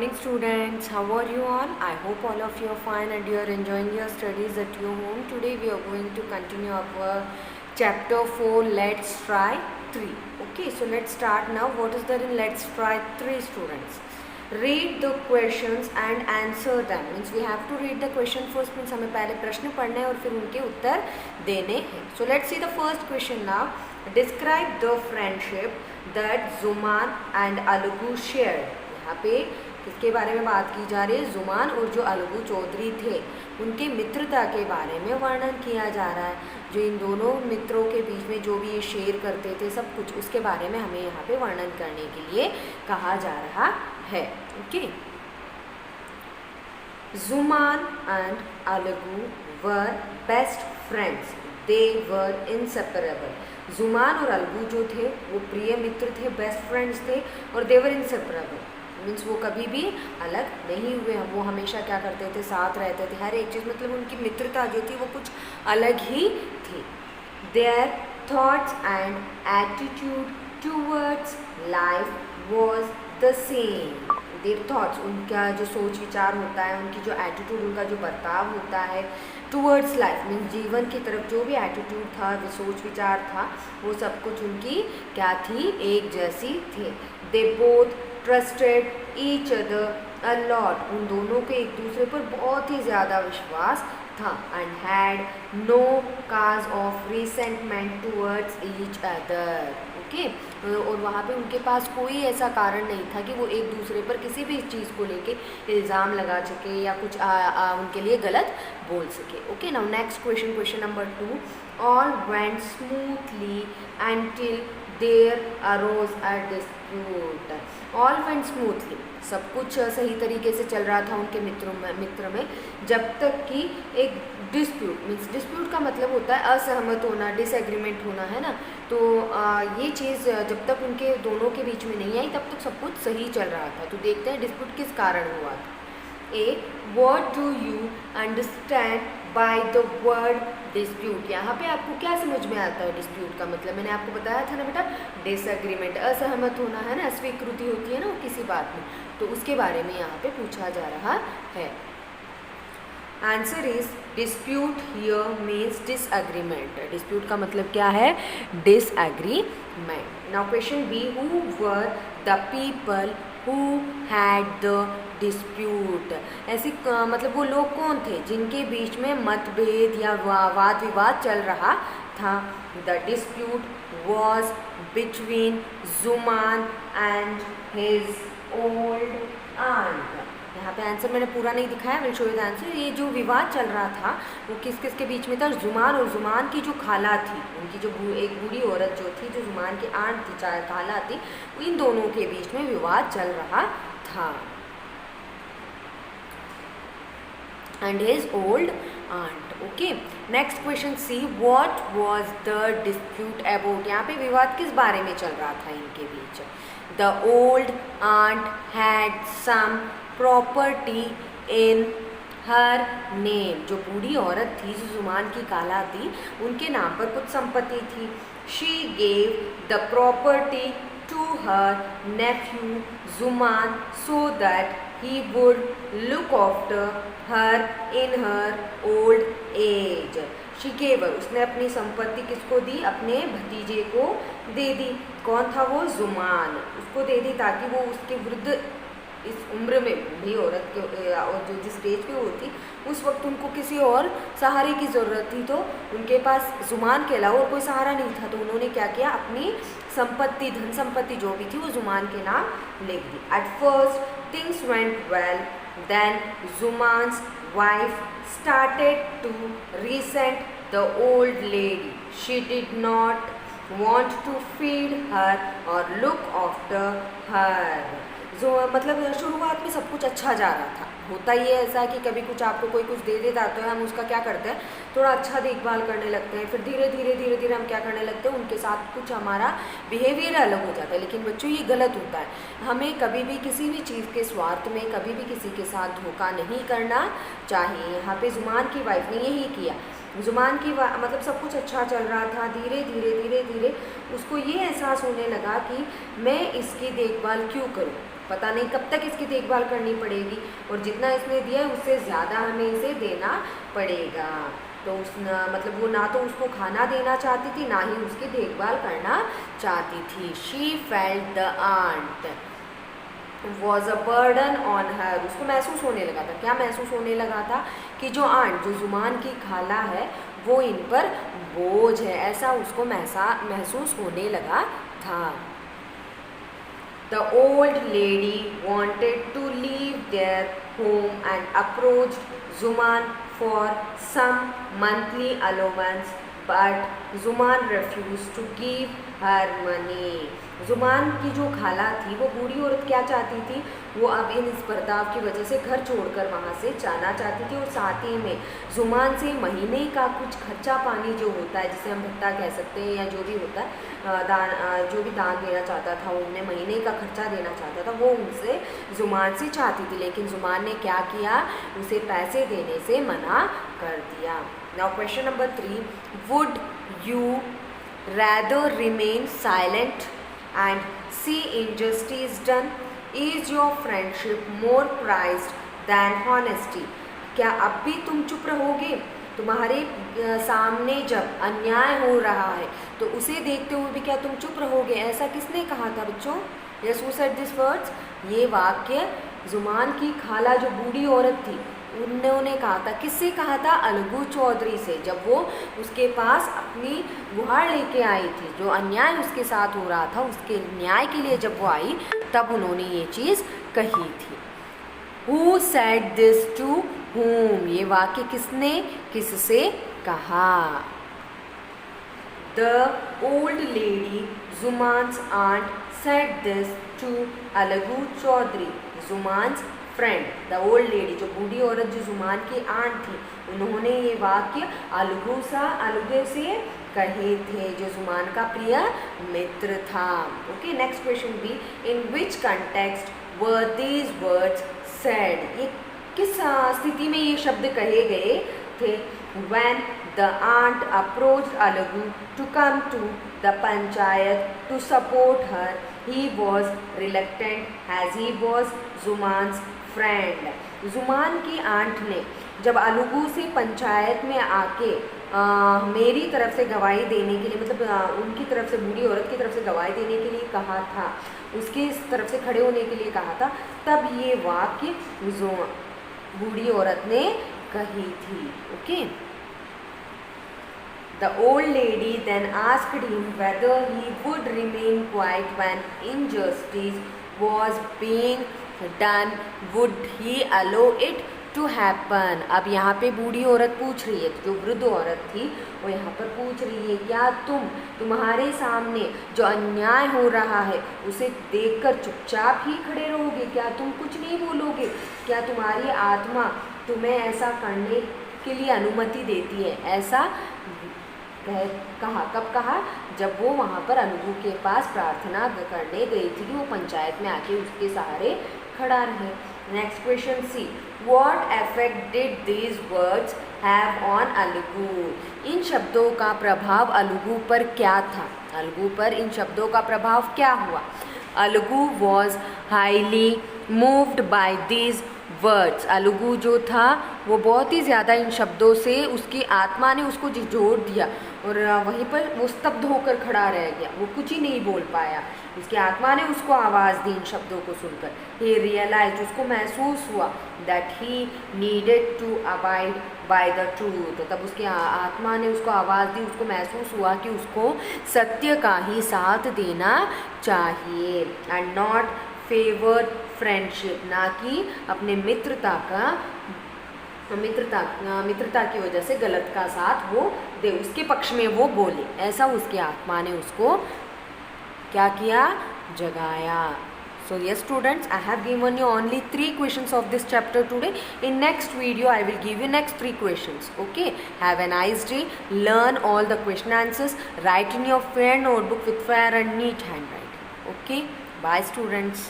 morning students, how are you all? I hope all of you are fine and you are enjoying your studies at your home. Today we are going to continue our chapter 4, let's try 3. Okay, so let's start now. What is there in let's try 3 students? Read the questions and answer them. Means we have to read the question first, means हमें पहले प्रश्न पढ़ने हैं और फिर उनके उत्तर देने हैं. So let's see the first question now. Describe the friendship that Zuman and Alugu shared. यहाँ पे किसके बारे में बात की जा रही है? जुमान और जो अलगू चौधरी थे उनके मित्रता के बारे में वर्णन किया जा रहा है. जो इन दोनों मित्रों के बीच में जो भी ये शेयर करते थे सब कुछ, उसके बारे में हमें यहाँ पे वर्णन करने के लिए कहा जा रहा है. Okay. Jumman and Alagu were best friends. They were inseparable. Jumman और अलगू जो थे वो प्रिय मित्र थे, बेस्ट फ्रेंड्स थे और दे वर इंसेपरेबल. मीन्स वो कभी भी अलग नहीं हुए. वो हमेशा क्या करते थे? साथ रहते थे हर एक चीज़. मतलब उनकी मित्रता जो थी वो कुछ अलग ही थी. Their thoughts and attitude towards life was the same. Their thoughts, उनका जो सोच विचार होता है, उनकी जो एटीट्यूड, उनका जो बर्ताव होता है टूवर्ड्स लाइफ, मीन्स जीवन की तरफ जो भी एटीट्यूड था, जो सोच विचार था, वो सब कुछ उनकी क्या थी? एक जैसी थी. They both trusted each other a lot. उन दोनों के एक दूसरे पर बहुत ही ज़्यादा विश्वास था. And had no cause of resentment towards each other. Okay. और वहाँ पे उनके पास कोई ऐसा कारण नहीं था कि वो एक दूसरे पर किसी भी चीज़ को लेके इल्ज़ाम लगा सके या कुछ उनके लिए गलत बोल सके. Okay. Now next question, question number 2. All went smoothly until there arose a dispute. All went smoothly, सब कुछ सही तरीके से चल रहा था उनके मित्र में जब तक कि एक डिस्प्यूट, मीन्स डिस्प्यूट का मतलब होता है असहमत होना, डिसएग्रीमेंट होना, है ना. तो ये चीज़ जब तक उनके दोनों के बीच में नहीं आई तब तक सब कुछ सही चल रहा था. तो देखते हैं डिस्प्यूट किस कारण हुआ था. A, what do you understand by the word dispute. यहाँ पे आपको क्या समझ में आता है डिस्प्यूट का मतलब? मैंने आपको बताया था ना बेटा, डिसएग्रीमेंट, असहमत होना, है ना, अस्वीकृति होती है ना वो किसी बात में. तो उसके बारे में यहाँ पे पूछा जा रहा है. Answer is dispute here means disagreement. Dispute का मतलब क्या है? Disagreement. Now question B. Who were the people who had the dispute. ऐसी मतलब वो लोग कौन थे जिनके बीच में मतभेद या वाद विवाद चल रहा था. The dispute was between जुमान and his old aunt. यहाँ पे आंसर मैंने पूरा नहीं दिखाया, will show you the answer. ये जो विवाद चल रहा था वो किस किस के बीच में था? जुमान और जुमान की जो खाला थी, उनकी जो एक बूढ़ी औरत जो थी, जो जुमान की आंट थी, चाहे खाला थी, इन दोनों के बीच में विवाद चल रहा था. And his old aunt. Okay. Next question C. What was the dispute about. यहाँ पे विवाद किस बारे में चल रहा था इनके बीच? The old aunt had some property in her name. जो बूढ़ी औरत थी, जो जुमान की खाला थी, उनके नाम पर कुछ संपत्ति थी. She gave the property to her nephew Jumman so that he would look after her in her old age. She gave her, उसने अपनी संपत्ति किसको दी? अपने भतीजे को दे दी. कौन था वो? जुमान. उसको दे दी ताकि वो उसके वृद्ध इस उम्र में, बूढ़ी औरत के और जो जिस स्टेज पे होती उस वक्त उनको किसी और सहारे की ज़रूरत थी. तो उनके पास जुमान के अलावा और कोई सहारा नहीं था. तो उन्होंने क्या किया? अपनी संपत्ति, धन संपत्ति जो भी थी वो जुमान के नाम लिख दी. At first things went well. Then Zuman's wife started to resent the old lady. She did not want to feed her or look after her. जो मतलब शुरुआत में सब कुछ अच्छा जा रहा था. होता ही है ऐसा कि कभी कुछ आपको कोई कुछ दे देता तो हम उसका क्या करते हैं? थोड़ा अच्छा देखभाल करने लगते हैं. फिर धीरे धीरे हम क्या करने लगते हैं? उनके साथ कुछ हमारा बिहेवियर अलग हो जाता है. लेकिन बच्चों ये गलत होता है. हमें कभी भी किसी भी चीज़ के स्वार्थ में कभी भी किसी के साथ धोखा नहीं करना चाहिए. यहाँ पे जुमान की वाइफ ने यही किया. जुमान की मतलब सब कुछ अच्छा चल रहा था. धीरे धीरे उसको ये एहसास होने लगा कि मैं इसकी देखभाल क्यों करूँ. पता नहीं कब तक इसकी देखभाल करनी पड़ेगी, और जितना इसने दिया है उससे ज़्यादा हमें इसे देना पड़ेगा। तो मतलब वो ना तो उसको खाना देना चाहती थी, ना ही उसकी देखभाल करना चाहती थी। She felt the aunt was a burden on her. उसको महसूस होने लगा था, क्या महसूस होने लगा था कि जो आंट, जो जुमान की खाला है, वो इन पर बोझ है, ऐसा उसको महसूस होने लगा था। The old lady wanted to leave their home and approached Zuman for some monthly allowance, but Zuman refused to give her money. जुमान की जो खाला थी, वो बूढ़ी औरत क्या चाहती थी, वो अब इस बर्ताव की वजह से घर छोड़कर वहाँ से जाना चाहती थी, और साथ ही में जुमान से महीने का कुछ खर्चा पानी जो होता है, जिसे हम भत्ता कह सकते हैं, या जो भी होता है दान, जो भी दान देना चाहता था, उन्हें महीने का खर्चा देना चाहता था, वो उनसे जुमान से चाहती थी। लेकिन जुमान ने क्या किया, उसे पैसे देने से मना कर दिया। Now question number 3, would you rather remain silent and see injustice done? Is your friendship more prized than honesty? क्या अब भी तुम चुप रहोगे? तुम्हारे सामने जब अन्याय हो रहा है तो उसे देखते हुए भी क्या तुम चुप रहोगे? ऐसा किसने कहा था बच्चों? Yes, who said these words? ये वाक्य जुमान की खाला जो बूढ़ी औरत थी उन्होंने कहा था। किससे कहा था? अलगू चौधरी से, जब वो उसके पास अपनी गुहार लेके आई थी, जो अन्याय उसके साथ हो रहा था उसके न्याय के लिए जब वो आई, तब उन्होंने ये चीज़ कही थी। Who said this to whom? ये वाक्य किसने किससे कहा? The old lady, Zuman's aunt, said this to Alagu Chaudhary, Zuman's friend. The old lady, जो बूढ़ी औरत जो जुमान की आंट थी, उन्होंने ये वाक्य अलगू से कहे थे, जो जुमान का प्रिय मित्र था। Okay, next question B, in which context were these words said? ये किस स्थिति में ये शब्द कहे गए थे? When the aunt approached Alagu to come to the panchayat to support her, he was reluctant as he was Jumman's friend. Jumman की आंट ने जब अलगू से पंचायत में आके मेरी तरफ से गवाही देने के लिए, मतलब उनकी तरफ से, बूढ़ी औरत की तरफ से गवाही देने के लिए कहा था, उसके तरफ से खड़े होने के लिए कहा था, तब ये वाक्य बूढ़ी औरत ने कही थी। Okay, The old lady then asked him whether he would remain quiet when injustice was being done. Would he allow it to happen? अब यहाँ पे बूढ़ी औरत पूछ रही है, जो वृद्ध औरत थी वो यहाँ पर पूछ रही है, क्या तुम्हारे सामने जो अन्याय हो रहा है उसे देखकर चुपचाप ही खड़े रहोगे? क्या तुम कुछ नहीं बोलोगे? क्या तुम्हारी आत्मा तुम्हें ऐसा करने के लिए अनुमति देती है? ऐसा कहा। कब कहा? जब वो वहाँ पर अलगू के पास प्रार्थना करने गई थी कि वो पंचायत में आके उसके सहारे खड़ा रहे। Next question C, what effect did these words have on Alagu? इन शब्दों का प्रभाव अलगू पर क्या था? अलगू पर इन शब्दों का प्रभाव क्या हुआ? Algu was highly moved by these words. Algu जो था वो बहुत ही ज़्यादा इन शब्दों से, उसकी आत्मा ने उसको झिझोड़ दिया और वहीं पर वो स्तब्ध होकर खड़ा रह गया, वो कुछ ही नहीं बोल पाया। उसकी आत्मा ने उसको आवाज़ दी इन शब्दों को सुनकर। ही रियलाइज, उसको महसूस हुआ that he needed to abide by the truth. तब उसकी आत्मा ने उसको आवाज़ दी, उसको महसूस हुआ कि उसको सत्य का ही साथ देना चाहिए, एंड नॉट फेवर फ्रेंडशिप, ना कि अपने मित्रता की वजह से गलत का साथ वो दे, उसके पक्ष में वो बोले, ऐसा उसकी आत्मा ने उसको क्या किया? जगाया। So yes students, I have given you only 3 questions of this chapter today. In next video I will give you next 3 questions. Okay, have a nice day. Learn all the question answers. Write in your fair notebook with fair and neat handwriting. Okay, bye students.